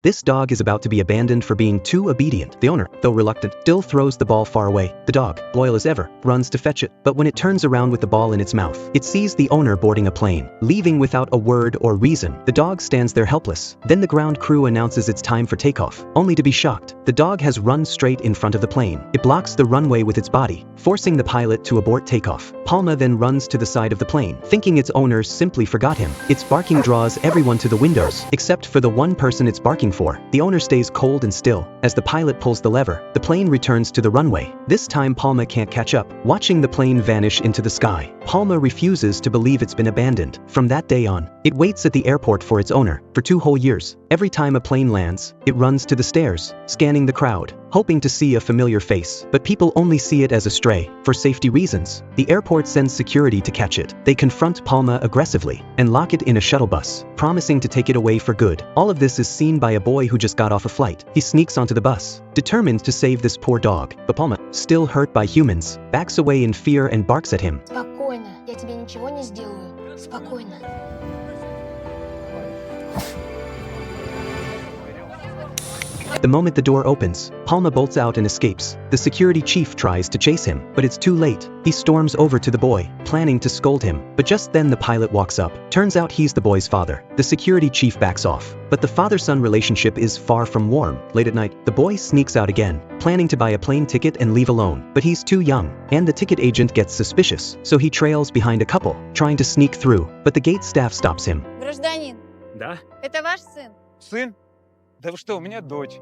This dog is about to be abandoned for being too obedient. The owner, though reluctant, still throws the ball far away. The dog, loyal as ever, runs to fetch it, but when it turns around with the ball in its mouth, it sees the owner boarding a plane, leaving without a word or reason. The dog stands there helpless. Then the ground crew announces it's time for takeoff, only to be shocked. The dog has run straight in front of the plane. It blocks the runway with its body, forcing the pilot to abort takeoff. Palma then runs to the side of the plane, thinking its owner simply forgot him. Its barking draws everyone to the windows, except for the one person it's barking for. The owner stays cold and still. As the pilot pulls the lever, the plane returns to the runway. This time Palma can't catch up, watching the plane vanish into the sky. Palma refuses to believe it's been abandoned. From that day on, it waits at the airport for its owner, for 2 whole years. Every time a plane lands, it runs to the stairs, scanning the crowd, hoping to see a familiar face. But people only see it as a stray. For safety reasons, the airport sends security to catch it. They confront Palma aggressively and lock it in a shuttle bus, promising to take it away for good. All of this is seen by a boy who just got off a flight. He sneaks onto the bus, determined to save this poor dog. But Palma, still hurt by humans, backs away in fear and barks at him. Спокойно, я тебе ничего не сделаю. Спокойно. The moment the door opens, Palma bolts out and escapes. The security chief tries to chase him, but it's too late. He storms over to the boy, planning to scold him. But just then the pilot walks up. Turns out he's the boy's father. The security chief backs off, but the father-son relationship is far from warm. Late at night, the boy sneaks out again, planning to buy a plane ticket and leave alone. But he's too young, and the ticket agent gets suspicious, so he trails behind a couple, trying to sneak through. But the gate staff stops him. Гражданин, Да? это ваш сын? Сын? Да вы что, у меня дочь.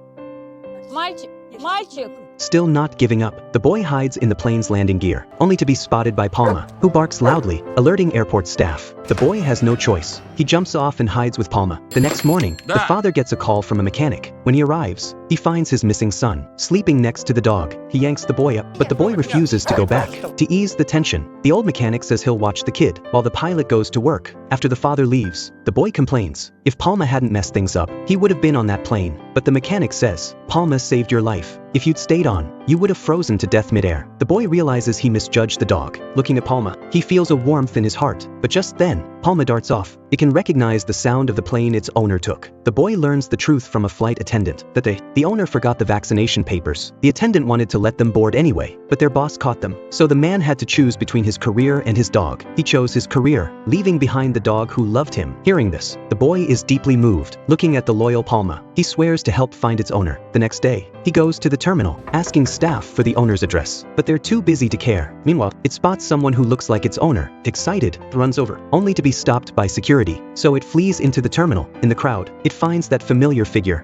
Мальчик, мальчик! Still not giving up, the boy hides in the plane's landing gear, only to be spotted by Palma, who barks loudly, alerting airport staff. The boy has no choice. He jumps off and hides with Palma. The next morning, the father gets a call from a mechanic. When he arrives, he finds his missing son, sleeping next to the dog. He yanks the boy up, but the boy refuses to go back. To ease the tension, the old mechanic says he'll watch the kid, while the pilot goes to work. After the father leaves, the boy complains. If Palma hadn't messed things up, he would have been on that plane. But the mechanic says, Palma saved your life. If you'd stayed on, you would have frozen to death midair. The boy realizes he misjudged the dog. Looking at Palma, he feels a warmth in his heart. But just then, Palma darts off. It can recognize the sound of the plane its owner took. The boy learns the truth from a flight attendant, that the owner forgot the vaccination papers. The attendant wanted to let them board anyway, but their boss caught them. So the man had to choose between his career and his dog. He chose his career, leaving behind the dog who loved him. Hearing this, the boy is deeply moved. Looking at the loyal Palma, he swears to help find its owner. The next day, he goes to the terminal, asking staff for the owner's address, but they're too busy to care. Meanwhile, it spots someone who looks like its owner. Excited, runs over, only to be stopped by security. So it flees into the terminal. In the crowd, it finds that familiar figure.